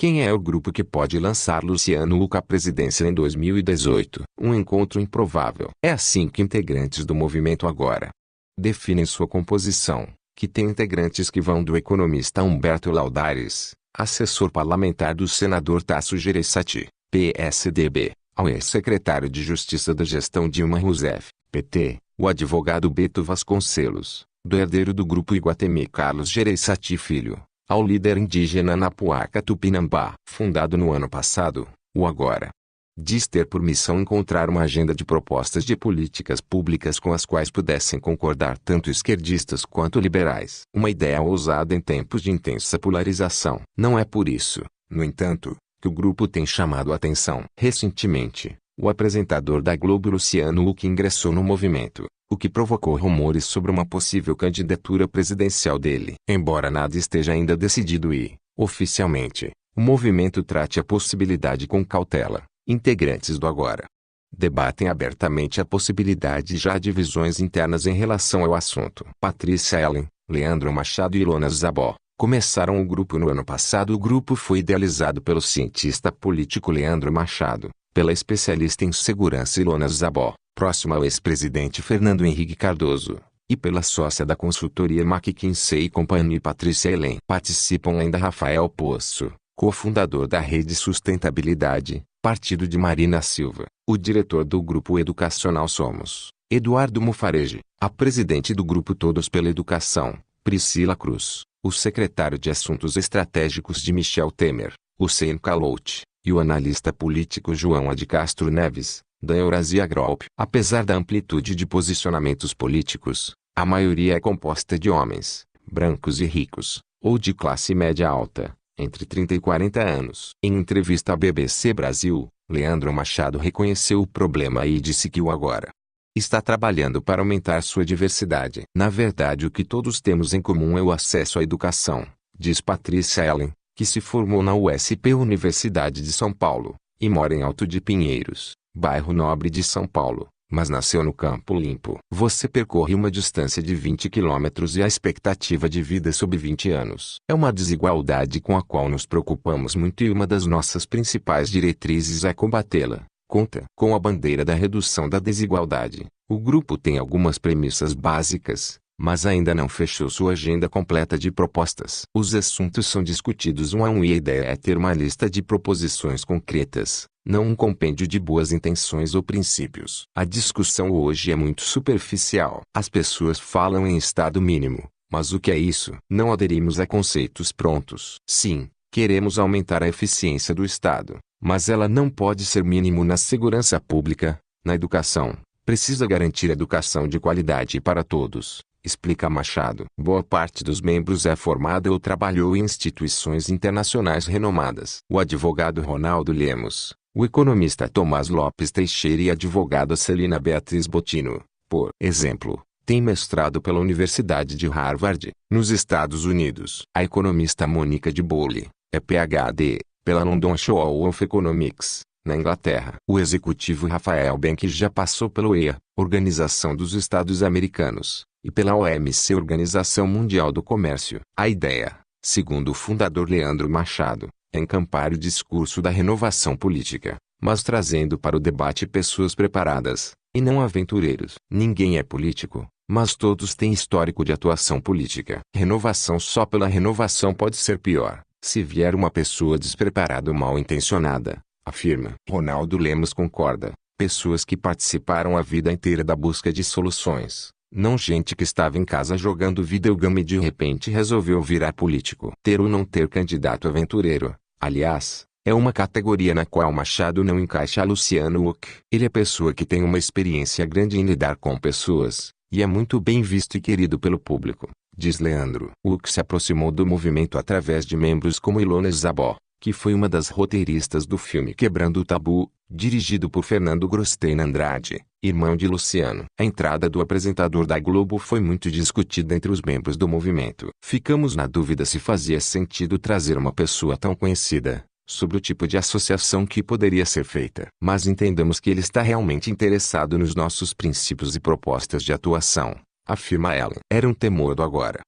Quem é o grupo que pode lançar Luciano Huck à presidência em 2018? Um encontro improvável. É assim que integrantes do movimento agora definem sua composição, que tem integrantes que vão do economista Humberto Laudares, assessor parlamentar do senador Tasso Gereissati, PSDB, ao ex-secretário de Justiça da gestão Dilma Rousseff, PT, o advogado Beto Vasconcelos, do herdeiro do grupo Iguatemi Carlos Gereissati Filho, ao líder indígena Napuaca Tupinambá. Fundado no ano passado, o Agora diz ter por missão encontrar uma agenda de propostas de políticas públicas com as quais pudessem concordar tanto esquerdistas quanto liberais. Uma ideia ousada em tempos de intensa polarização. Não é por isso, no entanto, que o grupo tem chamado a atenção. Recentemente, o apresentador da Globo Luciano Huck ingressou no movimento, o que provocou rumores sobre uma possível candidatura presidencial dele. Embora nada esteja ainda decidido e, oficialmente, o movimento trate a possibilidade com cautela, integrantes do Agora debatem abertamente a possibilidade e já há divisões internas em relação ao assunto. Patrícia Ellen, Leandro Machado e Ilona Zabó começaram o grupo no ano passado. O grupo foi idealizado pelo cientista político Leandro Machado, pela especialista em segurança Ilona Zabó, próxima ao ex-presidente Fernando Henrique Cardoso, e pela sócia da consultoria McKinsey & Company Patrícia Ellen. Participam ainda Rafael Poço, cofundador da Rede Sustentabilidade, partido de Marina Silva, o diretor do grupo educacional Somos, Eduardo Mufarege, a presidente do grupo Todos pela Educação, Priscila Cruz, o secretário de Assuntos Estratégicos de Michel Temer, Hussein Kalout, e o analista político João Ad Castro Neves, da Eurasia Group. Apesar da amplitude de posicionamentos políticos, a maioria é composta de homens, brancos e ricos, ou de classe média alta, entre 30 e 40 anos. Em entrevista à BBC Brasil, Leandro Machado reconheceu o problema e disse que o Agora está trabalhando para aumentar sua diversidade. Na verdade, o que todos temos em comum é o acesso à educação, diz Patrícia Ellen, que se formou na USP Universidade de São Paulo, e mora em Alto de Pinheiros, bairro nobre de São Paulo, mas nasceu no Campo Limpo. Você percorre uma distância de 20 quilômetros e a expectativa de vida é sob 20 anos. É uma desigualdade com a qual nos preocupamos muito e uma das nossas principais diretrizes é combatê-la. Conta com a bandeira da redução da desigualdade. O grupo tem algumas premissas básicas, mas ainda não fechou sua agenda completa de propostas. Os assuntos são discutidos um a um e a ideia é ter uma lista de proposições concretas, não um compêndio de boas intenções ou princípios. A discussão hoje é muito superficial. As pessoas falam em estado mínimo, mas o que é isso? Não aderimos a conceitos prontos. Sim, queremos aumentar a eficiência do Estado, mas ela não pode ser mínimo na segurança pública, na educação. Precisa garantir educação de qualidade para todos, explica Machado. Boa parte dos membros é formada ou trabalhou em instituições internacionais renomadas. O advogado Ronaldo Lemos, o economista Tomás Lopes Teixeira e a advogada Celina Beatriz Botino, por exemplo, têm mestrado pela Universidade de Harvard, nos Estados Unidos. A economista Mônica de Bolle é PhD, pela London School of Economics, na Inglaterra. O executivo Rafael Benck já passou pela OEA, Organização dos Estados Americanos, e pela OMC, Organização Mundial do Comércio. A ideia, segundo o fundador Leandro Machado, é encampar o discurso da renovação política, mas trazendo para o debate pessoas preparadas, e não aventureiros. Ninguém é político, mas todos têm histórico de atuação política. Renovação só pela renovação pode ser pior, se vier uma pessoa despreparada ou mal intencionada, afirma. Ronaldo Lemos concorda. Pessoas que participaram a vida inteira da busca de soluções, não gente que estava em casa jogando videogame e de repente resolveu virar político. Ter ou não ter candidato aventureiro, aliás, é uma categoria na qual Machado não encaixa Luciano Huck. Ele é pessoa que tem uma experiência grande em lidar com pessoas, e é muito bem visto e querido pelo público, diz Leandro. Huck se aproximou do movimento através de membros como Ilona Zabó, que foi uma das roteiristas do filme Quebrando o Tabu, dirigido por Fernando Grosten Andrade, irmão de Luciano. A entrada do apresentador da Globo foi muito discutida entre os membros do movimento. Ficamos na dúvida se fazia sentido trazer uma pessoa tão conhecida, sobre o tipo de associação que poderia ser feita. Mas entendemos que ele está realmente interessado nos nossos princípios e propostas de atuação, afirma ela. Era um temor do Agora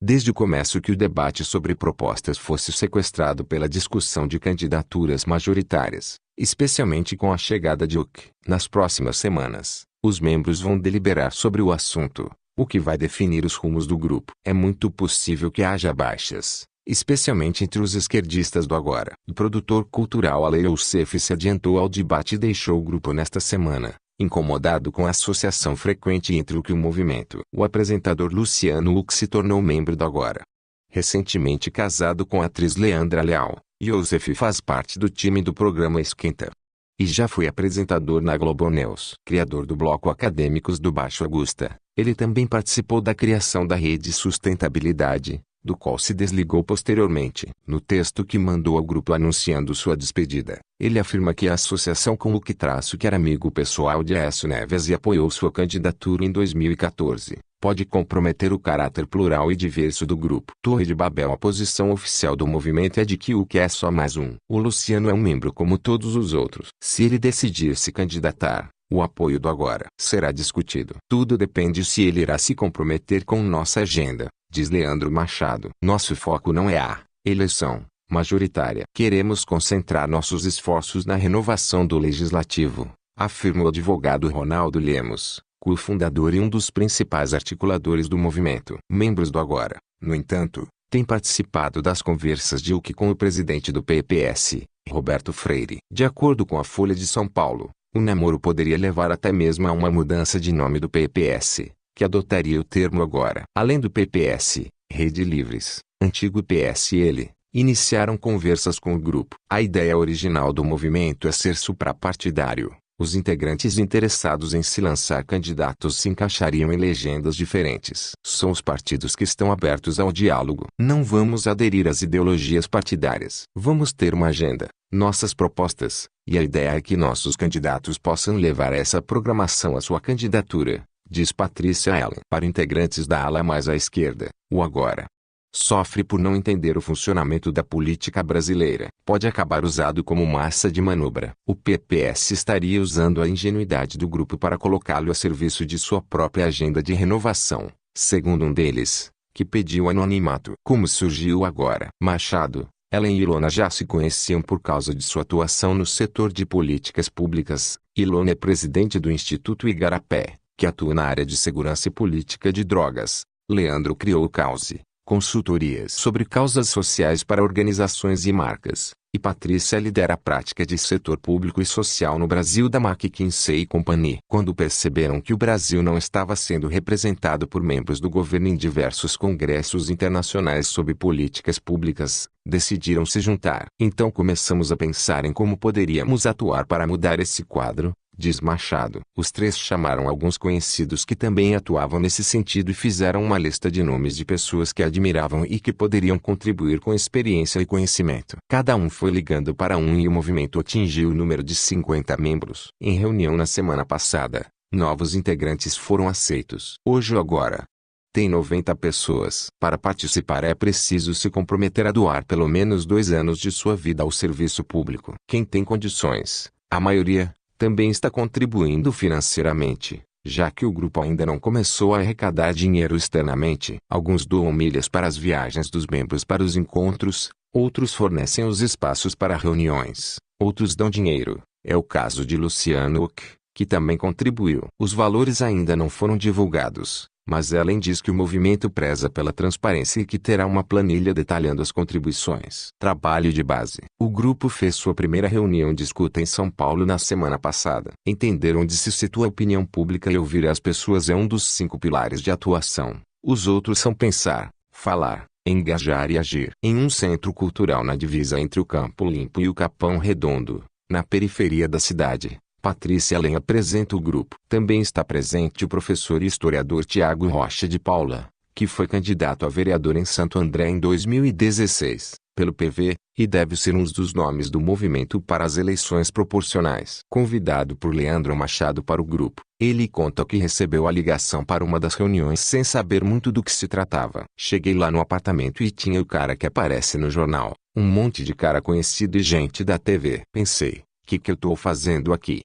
desde o começo que o debate sobre propostas fosse sequestrado pela discussão de candidaturas majoritárias, especialmente com a chegada de Huck. Nas próximas semanas, os membros vão deliberar sobre o assunto, o que vai definir os rumos do grupo. É muito possível que haja baixas, especialmente entre os esquerdistas do Agora. O produtor cultural Ale Youssef se adiantou ao debate e deixou o grupo nesta semana, incomodado com a associação frequente entre o que o movimento. O apresentador Luciano Huck se tornou membro do Agora. Recentemente casado com a atriz Leandra Leal, Youssef faz parte do time do programa Esquenta. E já foi apresentador na Globo News. Criador do bloco Acadêmicos do Baixo Augusta, ele também participou da criação da Rede Sustentabilidade, do qual se desligou posteriormente. No texto que mandou ao grupo anunciando sua despedida, ele afirma que a associação com Huck que era amigo pessoal de Aécio Neves e apoiou sua candidatura em 2014, pode comprometer o caráter plural e diverso do grupo. Torre de Babel. A posição oficial do movimento é de que Huck é só mais um. O Luciano é um membro como todos os outros. Se ele decidir se candidatar, o apoio do Agora será discutido. Tudo depende se ele irá se comprometer com nossa agenda, diz Leandro Machado. Nosso foco não é a eleição majoritária. Queremos concentrar nossos esforços na renovação do legislativo, afirma o advogado Ronaldo Lemos, cofundador e um dos principais articuladores do movimento. Membros do Agora, no entanto, têm participado das conversas de Huck com o presidente do PPS, Roberto Freire. De acordo com a Folha de São Paulo, o namoro poderia levar até mesmo a uma mudança de nome do PPS, que adotaria o termo Agora. Além do PPS, Rede Livres, antigo PSL, iniciaram conversas com o grupo. A ideia original do movimento é ser suprapartidário. Os integrantes interessados em se lançar candidatos se encaixariam em legendas diferentes. São os partidos que estão abertos ao diálogo. Não vamos aderir às ideologias partidárias. Vamos ter uma agenda, nossas propostas, e a ideia é que nossos candidatos possam levar essa programação à sua candidatura, diz Patrícia Ellen. Para integrantes da ala mais à esquerda, o Agora sofre por não entender o funcionamento da política brasileira. Pode acabar usado como massa de manobra. O PPS estaria usando a ingenuidade do grupo para colocá-lo a serviço de sua própria agenda de renovação, segundo um deles, que pediu anonimato. Como surgiu o Agora? Machado, Ellen e Ilona já se conheciam por causa de sua atuação no setor de políticas públicas. Ilona é presidente do Instituto Igarapé, que atua na área de segurança e política de drogas. Leandro criou o Cause, consultorias sobre causas sociais para organizações e marcas, e Patrícia lidera a prática de setor público e social no Brasil da McKinsey & Company. Quando perceberam que o Brasil não estava sendo representado por membros do governo em diversos congressos internacionais sobre políticas públicas, decidiram se juntar. Então começamos a pensar em como poderíamos atuar para mudar esse quadro, diz Machado. Os três chamaram alguns conhecidos que também atuavam nesse sentido e fizeram uma lista de nomes de pessoas que admiravam e que poderiam contribuir com experiência e conhecimento. Cada um foi ligando para um e o movimento atingiu o número de 50 membros. Em reunião na semana passada, novos integrantes foram aceitos. Hoje o Agora tem 90 pessoas. Para participar é preciso se comprometer a doar pelo menos 2 anos de sua vida ao serviço público. Quem tem condições, a maioria, também está contribuindo financeiramente, já que o grupo ainda não começou a arrecadar dinheiro externamente. Alguns doam milhas para as viagens dos membros para os encontros, outros fornecem os espaços para reuniões, outros dão dinheiro. É o caso de Luciano Huck, que também contribuiu. Os valores ainda não foram divulgados, mas Ellen diz que o movimento preza pela transparência e que terá uma planilha detalhando as contribuições. Trabalho de base. O grupo fez sua primeira reunião de escuta em São Paulo na semana passada. Entender onde se situa a opinião pública e ouvir as pessoas é um dos 5 pilares de atuação. Os outros são pensar, falar, engajar e agir. Em um centro cultural na divisa entre o Campo Limpo e o Capão Redondo, na periferia da cidade, Patrícia Ellen apresenta o grupo. Também está presente o professor e historiador Tiago Rocha de Paula, que foi candidato a vereador em Santo André em 2016, pelo PV, e deve ser um dos nomes do movimento para as eleições proporcionais. Convidado por Leandro Machado para o grupo, ele conta que recebeu a ligação para uma das reuniões sem saber muito do que se tratava. Cheguei lá no apartamento e tinha o cara que aparece no jornal, um monte de cara conhecido e gente da TV. Pensei, que eu tô fazendo aqui?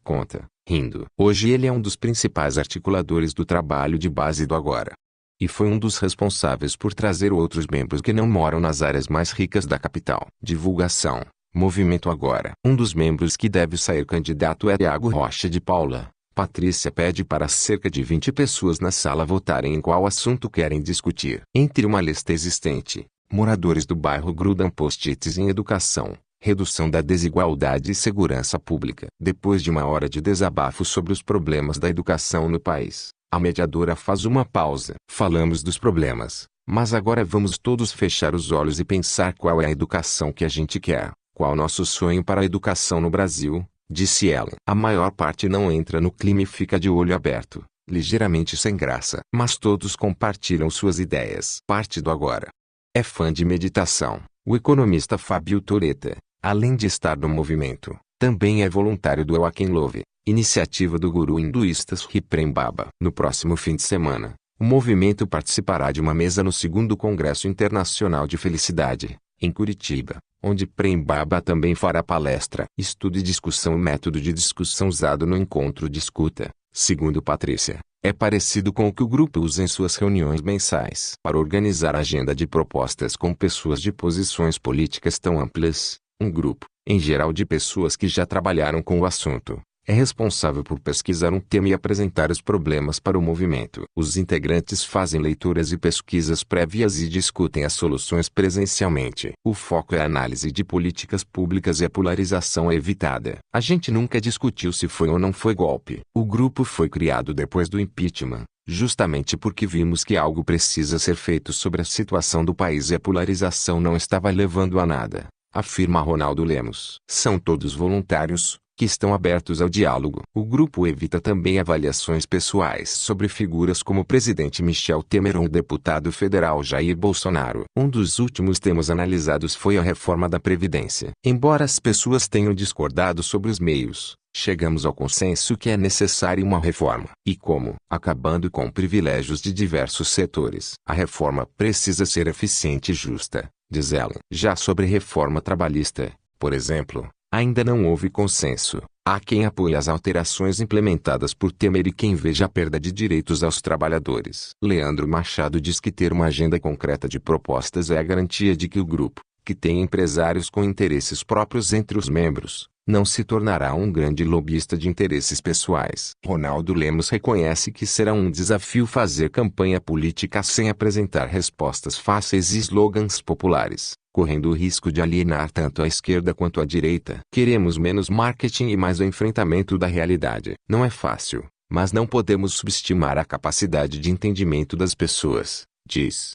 Conta, rindo. Hoje ele é um dos principais articuladores do trabalho de base do Agora. e foi um dos responsáveis por trazer outros membros que não moram nas áreas mais ricas da capital. Divulgação. Movimento Agora. Um dos membros que deve sair candidato é Thiago Rocha de Paula. Patrícia pede para cerca de 20 pessoas na sala votarem em qual assunto querem discutir. Entre uma lista existente, moradores do bairro grudam post-its em educação, redução da desigualdade e segurança pública. Depois de uma hora de desabafo sobre os problemas da educação no país, a mediadora faz uma pausa. Falamos dos problemas, mas agora vamos todos fechar os olhos e pensar qual é a educação que a gente quer, qual o nosso sonho para a educação no Brasil, disse ela. A maior parte não entra no clima e fica de olho aberto, ligeiramente sem graça. Mas todos compartilham suas ideias. Parte do Agora. É fã de meditação. O economista Fábio Toreta, além de estar no movimento, também é voluntário do Awaken Love, iniciativa do guru hinduísta Sri Prem Baba. No próximo fim de semana, o movimento participará de uma mesa no 2º Congresso Internacional de Felicidade, em Curitiba, onde Prem Baba também fará palestra. Estudo e discussão. O método de discussão usado no encontro de escuta, segundo Patrícia, é parecido com o que o grupo usa em suas reuniões mensais. Para organizar a agenda de propostas com pessoas de posições políticas tão amplas, um grupo, em geral de pessoas que já trabalharam com o assunto, é responsável por pesquisar um tema e apresentar os problemas para o movimento. Os integrantes fazem leituras e pesquisas prévias e discutem as soluções presencialmente. O foco é a análise de políticas públicas e a polarização é evitada. A gente nunca discutiu se foi ou não foi golpe. O grupo foi criado depois do impeachment, justamente porque vimos que algo precisa ser feito sobre a situação do país e a polarização não estava levando a nada, afirma Ronaldo Lemos. São todos voluntários, que estão abertos ao diálogo. O grupo evita também avaliações pessoais sobre figuras como o presidente Michel Temer ou o deputado federal Jair Bolsonaro. Um dos últimos temas analisados foi a reforma da Previdência. Embora as pessoas tenham discordado sobre os meios, chegamos ao consenso que é necessária uma reforma. E como? Acabando com privilégios de diversos setores. A reforma precisa ser eficiente e justa, diz ela. Já sobre reforma trabalhista, por exemplo, ainda não houve consenso. Há quem apoie as alterações implementadas por Temer e quem veja a perda de direitos aos trabalhadores. Leandro Machado diz que ter uma agenda concreta de propostas é a garantia de que o grupo, que tem empresários com interesses próprios entre os membros, não se tornará um grande lobista de interesses pessoais. Ronaldo Lemos reconhece que será um desafio fazer campanha política sem apresentar respostas fáceis e slogans populares, correndo o risco de alienar tanto a esquerda quanto a direita. Queremos menos marketing e mais o enfrentamento da realidade. Não é fácil, mas não podemos subestimar a capacidade de entendimento das pessoas, diz.